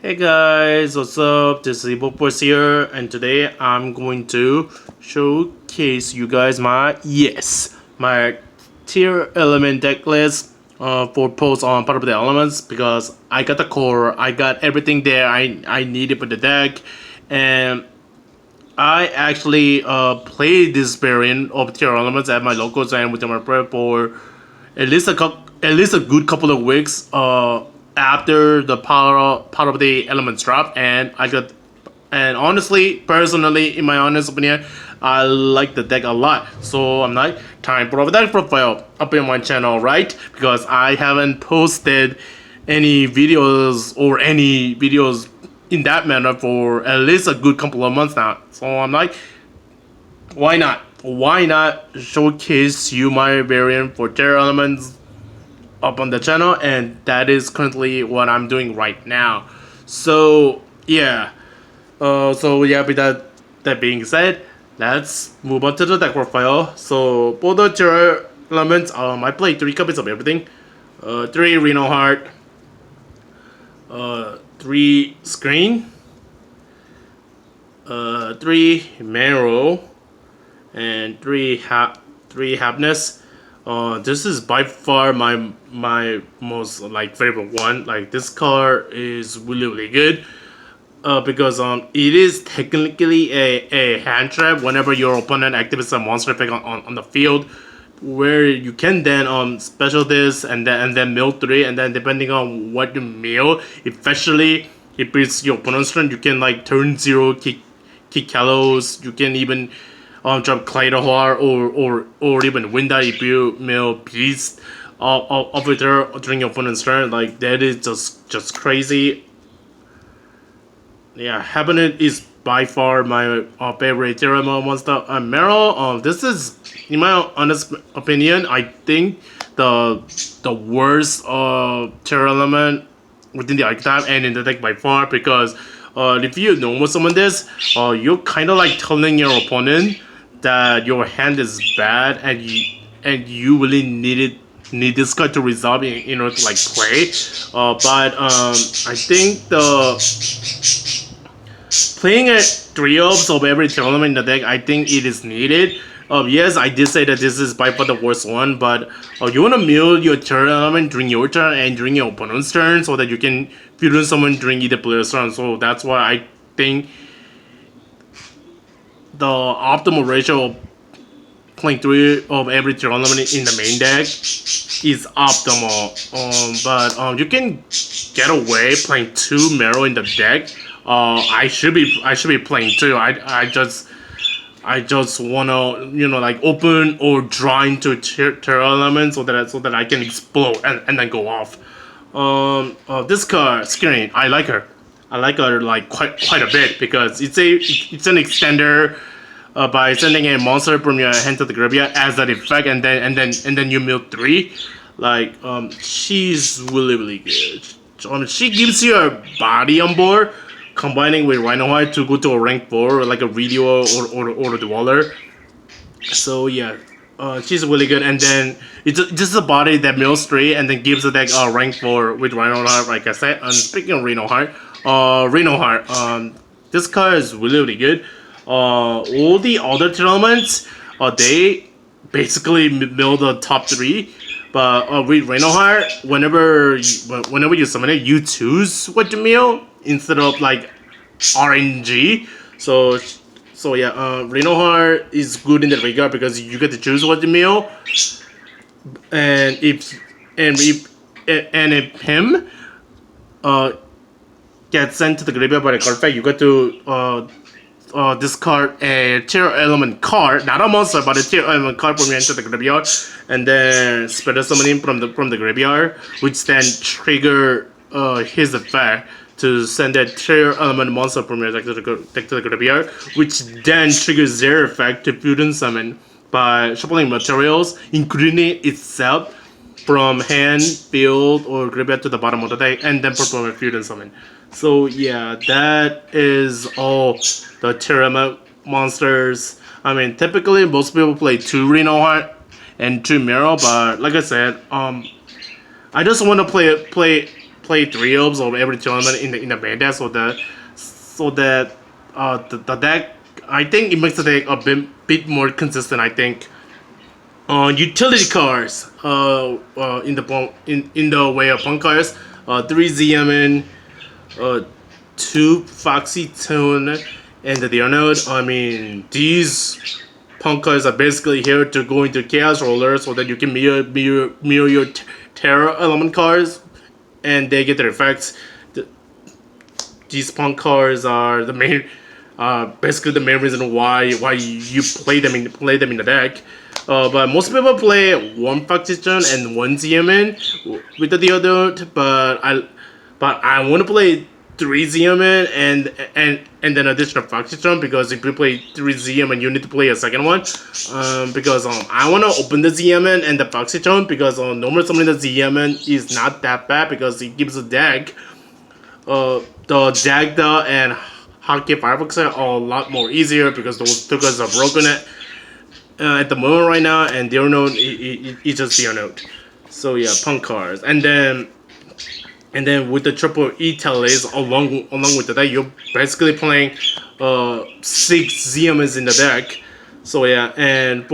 Hey guys, what's up? This is Evil Force here, and today I'm going to showcase you guys my Tearalament deck list for posts on part of the elements, because I got the core, I got everything there I needed for the deck, and I actually played this variant of Tearalament at my locals and with my prep for at least a good couple of weeks after the part of the elements drop, and honestly, personally, in my honest opinion, I like the deck a lot. So I'm like, time for a deck profile up in my channel, right? Because I haven't posted any videos in that manner for at least a good couple of months now. So I'm like, why not? Why not showcase you my variant for Tearalament up on the channel? And that is currently what I'm doing right now. So yeah. With that being said, let's move on to the deck profile. So for the Tearalament, I played 3 copies of everything. 3 Reinoheart, 3 Screen, 3 Merrli, and 3 Havnis. This is by far my most favorite one. Like, this card is really good. Because it is technically a hand trap whenever your opponent activates a monster effect on the field, where you can then special this and then mill 3, and then depending on what you mill, especially if it's your opponent's turn, you can turn 0 Kitkallos. You can even drop Kaiedo-Heart or even Winda if you mill Beast over there during your opponent's turn. Like, that is just crazy. Yeah, Havnis is by far my favorite Tearalament monster. Merrli, this is, in my honest opinion, I think the worst Tearalament within the archetype and in the deck by far, because if you normal summon this, you're kind of telling your opponent that your hand is bad and you really need this card to resolve in order to play. But I think playing 3 orbs of every Tearalament in the deck, I think it is needed. Yes, I did say that this is by far the worst one, but you want to mill your Tearalament during your turn and during your opponent's turn so that you can fusion someone during either player's turn. So that's why I think the optimal ratio of playing 3 of every Tearalament in the main deck is optimal. But you can get away playing 2 Merrli in the deck. I should be playing 2. I just wanna open or draw into Tearalament so that I can explode and then go off. This card Scheiren, I like her. I like her quite a bit, because it's an extender. By sending a monster from your hand to the graveyard as that effect, and then you mill 3. She's really good. She gives you a body on board, combining with Reinoheart to go to a rank 4, like a radio or the Waller. So yeah, she's really good. And then it's just a body that mills 3 and then gives the deck rank 4 with Reinoheart, like I said. And speaking of Reinoheart, this card is really good. All the other Tearalaments, they basically mill the top 3. But with Reinoheart, whenever you summon it, you choose what to mill instead of RNG. So yeah, Reinoheart is good in that regard, because you get to choose what to mill. And if him gets sent to the graveyard by the card effect, you get to discard a Tearalament card, not a monster, but a Tearalament card from your hand to the graveyard, and then special summoning from the graveyard, which then trigger his effect to send that Tearalament monster from your deck to the graveyard, which then triggers their effect to fusion summon by shuffling materials, including itself, from hand, field, or graveyard to the bottom of the deck, and then perform a fusion summon. So yeah, that is all the Tearalament monsters. I mean, typically most people play 2 Reinoheart and 2 Merrli, but like I said, I just want to play play 3 orbs of every tournament in the main deck, so that the deck, I think it makes the deck a bit more consistent. I think. Utility cards. In the way of punk cards. 3 Ze Amin, 2 Foxy Tone, and the DRNM. I mean, these punk cards are basically here to go into Chaos Roller so that you can mirror your Tearalament cards, and they get their effects. These punk cards are the main, basically the main reason why you play them in the deck. But most people play 1 Foxy Tone and 1 Ze Amin with the Deodorant, but I want to play 3 Ze Amin and then additional Foxy Tone, because if you play 3 Ze Amin, you need to play a second one. Because I want to open the Ze Amin and the Foxy Tone, because normally summoning the Ze Amin is not that bad, because it gives the deck the Dagda and Halq Firefox are a lot more easier, because those two cards are broken at the moment right now, and they're known it's just the note. So yeah, punk cards, and then with the triple E tallies along with that, you're basically playing 6 Ze Amins in the deck. So yeah, and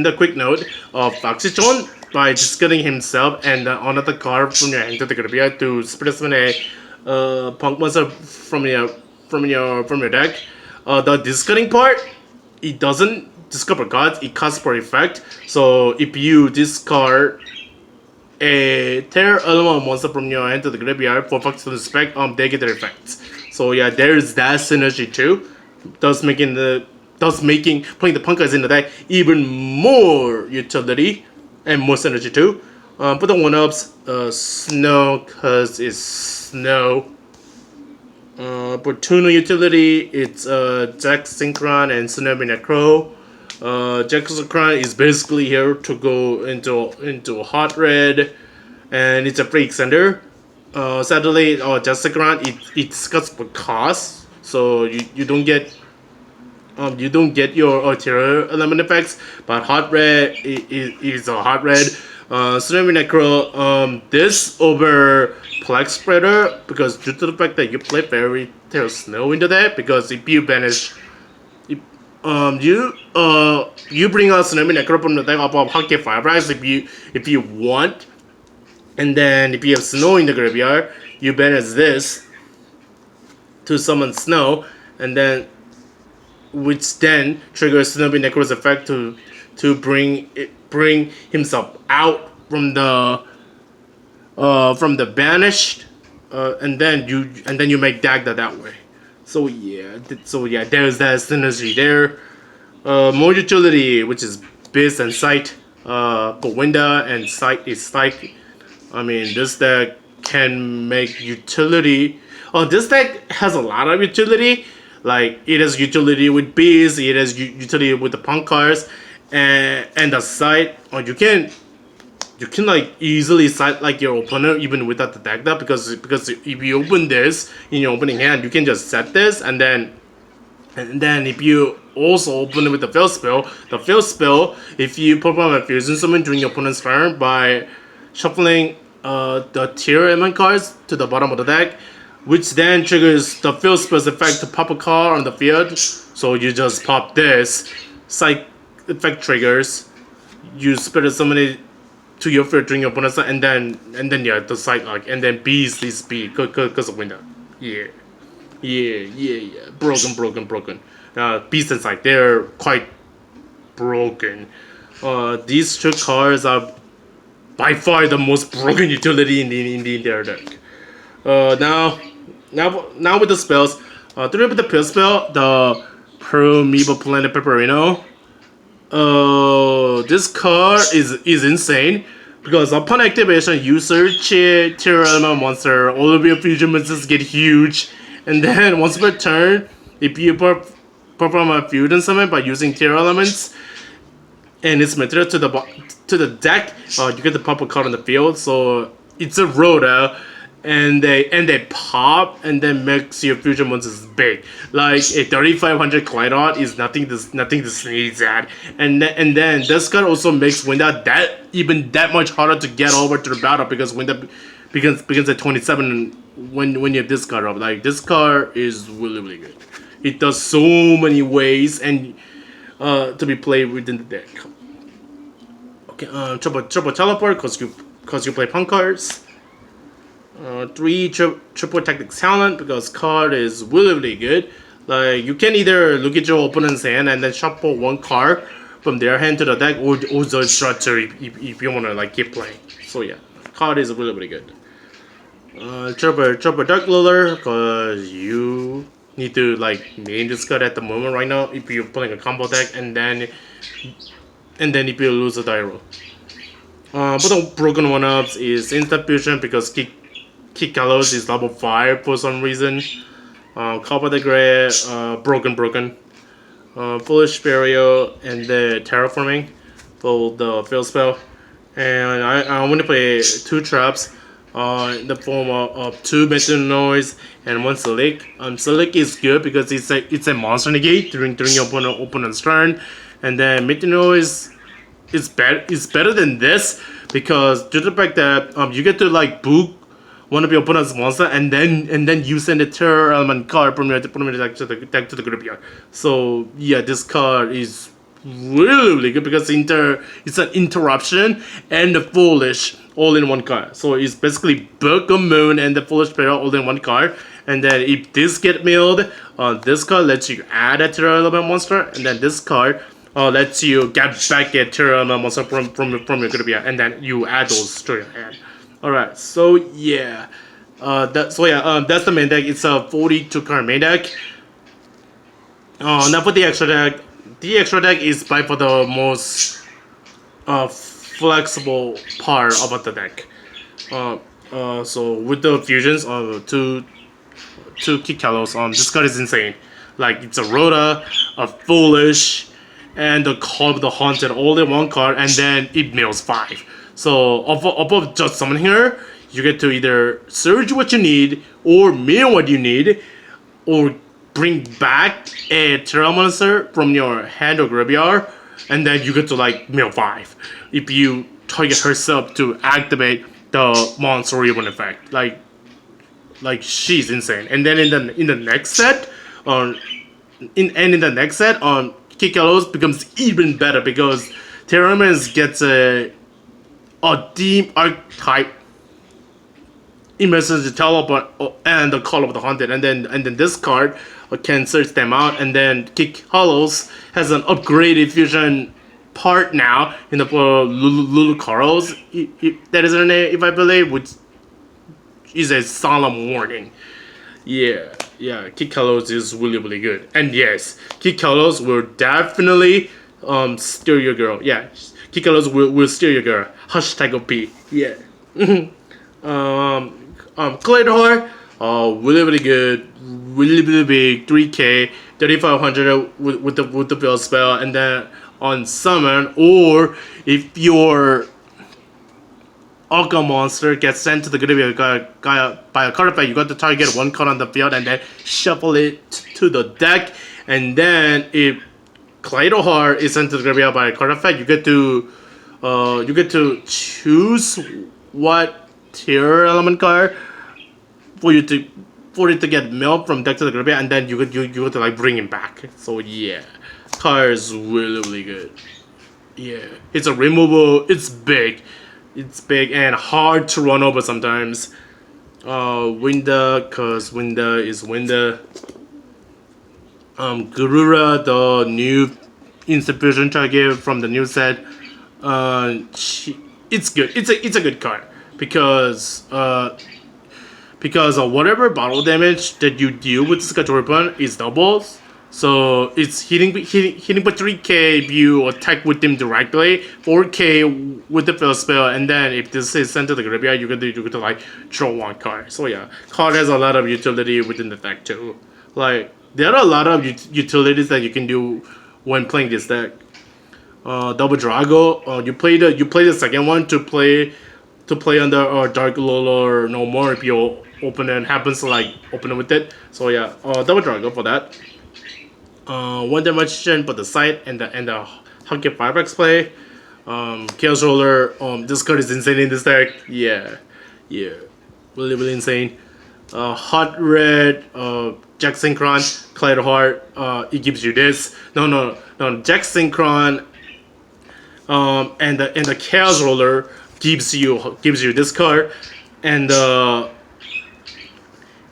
the quick note of Foxy Tone, by discarding himself and another card from your hand to the graveyard to split summon a punk monster from your deck. The discarding part, it doesn't discover cards, it casts for effect. So if you discard a Tearalament monster from your hand to the graveyard for Foxy Tone spec, they get their effects. So yeah, there's that synergy too, thus making playing the punk cards in the deck even more utility and more synergy too. But the 1-ups, Snow, cause it's Snow. Fortuna utility, it's Jack Synchron and Shinobi Necro. Jack Synchron is basically here to go into hot red, and it's a free extender. Sadly, Jack Synchron it cuts for cost, so you don't get your Tearalament effects. But hot red is a hot red. Shinobi Necro, this over Plex Spreader, because due to the fact that you play Fairy Tail Snow into that, because if you banish, you bring out Shinobi Necro from the deck of Halq Fireprice if you want, and then if you have Snow in the graveyard, you banish this to summon Snow, and then which then triggers Shinobi Necro's effect to bring himself out from the banished, and then you make Dagda that way. So yeah, there's that synergy there. More utility, which is Biz and Scythe, for Winda, and Scythe is Scythe. I mean, this deck can make utility. This deck has a lot of utility. Like, it has utility with Bees, it has utility with the punk cards, and the Scythe. You can like easily Scythe like your opponent even without the Dagda, because if you open this in your opening hand, you can just set this, and then if you also open it with the fail spell, if you perform a fusion summon during your opponent's turn by shuffling the Tearalament cards to the bottom of the deck, which then triggers the field spell's effect to pop a card on the field. So you just pop this, Psych effect triggers, you spirit summon it to your field during your opponent's turn, and then yeah, the Psych arc, and then Beast is speed because of Winda. Yeah. Broken. Beast and Psych, they're quite broken. These two cards are by far the most broken utility in the entire deck. Now with the spells, with the pill spell, the Primeval Planet Perlereino. This card is insane, because upon activation, you search it, Tearalament monster, all of your fusion monsters get huge, and then once per turn, if you perform a fusion summon by using Tearalaments and its material to the deck, you get the pop a card on the field. So it's a Rhoda, and they pop and then makes your fusion monsters big. Like a 3500 Kaiedo-Heart is nothing to sneeze at, and then this card also makes Winda that much harder to get over to the battle because Winda begins at 27 when you have this card up. Like this card is really good. It does so many ways and to be played within the deck. Okay, triple teleport because you play punk cards. 3 triple tactic talent because card is really good. Like you can either look at your opponent's hand and then shuffle one card from their hand to the deck, or the structure if you wanna like keep playing. So yeah, card is really good. Triple dark ruler because you need to like name this card at the moment right now if you're playing a combo deck, and then if you lose a die roll. But the broken 1-ups is instant fusion because Kitkallos is level 5 for some reason. Copper the Grey, broken. Foolish Burial, and the Terraforming for the field spell. And I want to play 2 traps in the form of 2 Metanoise and 1 Sulliek. Sulliek is good because it's a monster negate during your opponent's turn, and then Metanoise is better than this because due to the fact that you get to like book one of your opponent's monster and then you send a Tearalament card from your deck to the graveyard. So yeah, this card is really good because it's an interruption and the foolish all in one card. So it's basically Book of Moon and the Foolish Burial all in one card. And then if this get milled, this card lets you add a Tearalament monster, and then this card lets you get back a Tearalament monster from your graveyard, and then you add those to your hand. Alright, so yeah. That's the main deck. It's a 42 card main deck. Now for the extra deck. The extra deck is by far the most flexible part about the deck. So with the fusions of two Kitkallos, this card is insane. Like it's a Rhoda, a Foolish, and the Call of the Haunted all in one card, and then it mills 5. So above just summoning her, you get to either search what you need, or mill what you need, or bring back a Terra monster from your hand or graveyard, and then you get to like mill 5 if you target herself to activate the monster ribbon effect. Like she's insane. And then in the next set, Kitkallos becomes even better because Tearalament gets a Deep Archetype immerses the teleport and the Call of the Haunted, and then this card can search them out, and then Kitkallos has an upgraded fusion part now in the Lulucaros, that is her name, if I believe, which is a solemn warning. Yeah, Kitkallos is really good, and yes, Kitkallos will definitely steer your girl. Yeah, Kitkallos will steer your girl. Hashtag OP. Yeah. Kaiedo-Heart, really good, really big, 3k, 3500 with the build spell, and then on summon, or if your Alka monster gets sent to the graveyard by a card effect, you got to target one card on the field and then shuffle it to the deck, and then if Kaiedo-Heart is sent to the graveyard by a card effect, you get to choose what Tearalament card for it to get milled from deck to the graveyard, and then you got to like bring it back. So yeah, card is really good. Yeah, it's a removal. It's big and hard to run over sometimes. Winda, cause Winda is Winda. Garura, the new institution target from the new set. It's good. It's a good card because whatever battle damage that you deal with this card weapon is doubles. So it's hitting for 3k if you attack with them directly, 4k with the field spell, and then if this is sent to the graveyard, you get to like draw one card. So yeah, card has a lot of utility within the deck too. Like there are a lot of utilities that you can do when playing this deck. Double Drago, you play the second one to play to play under Dark Lolo no more if your opponent happens to like open it with it. So yeah, double Drago for that. One dimension, but the Scythe and the Halq 5x play. Chaos Roller. This card is insane in this deck. Yeah, really insane. Hot Red, Jack Synchron, Kaiedo-Heart. It gives you this. No. Jack Synchron. And the Chaos Roller gives you this card, and the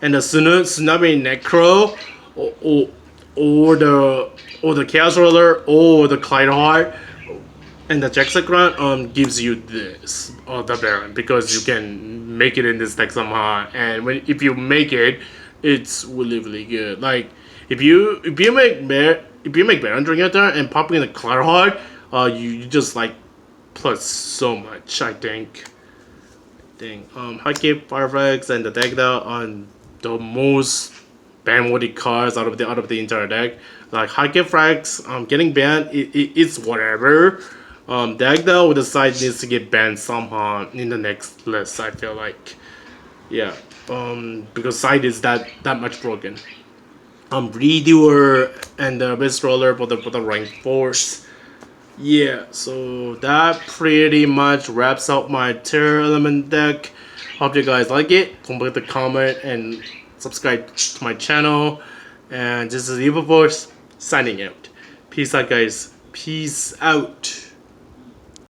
Shinobi Necro, or the Chaos Roller, or the Kaiedo-Heart, and the Jack Synchron gives you this, the Baronne, because you can make it in this deck somehow, and if you make it, it's really good. Like if you make Baronne during your turn and popping in the Kaiedo-Heart, you just like plus so much. I think Halq, Firefax, and the Dagda on the most ban-worthy cards out of the entire deck. Like Halq Frags, getting banned, it's whatever. Dagda with the side needs to get banned somehow in the next list. I feel like, yeah, because side is that much broken. Redoer and the best roller for the rank 4s. Yeah, so that pretty much wraps up my Tearalament deck. Hope you guys like it. Don't forget to comment and subscribe to my channel. And this is Evil Force signing out. Peace out, guys. Peace out.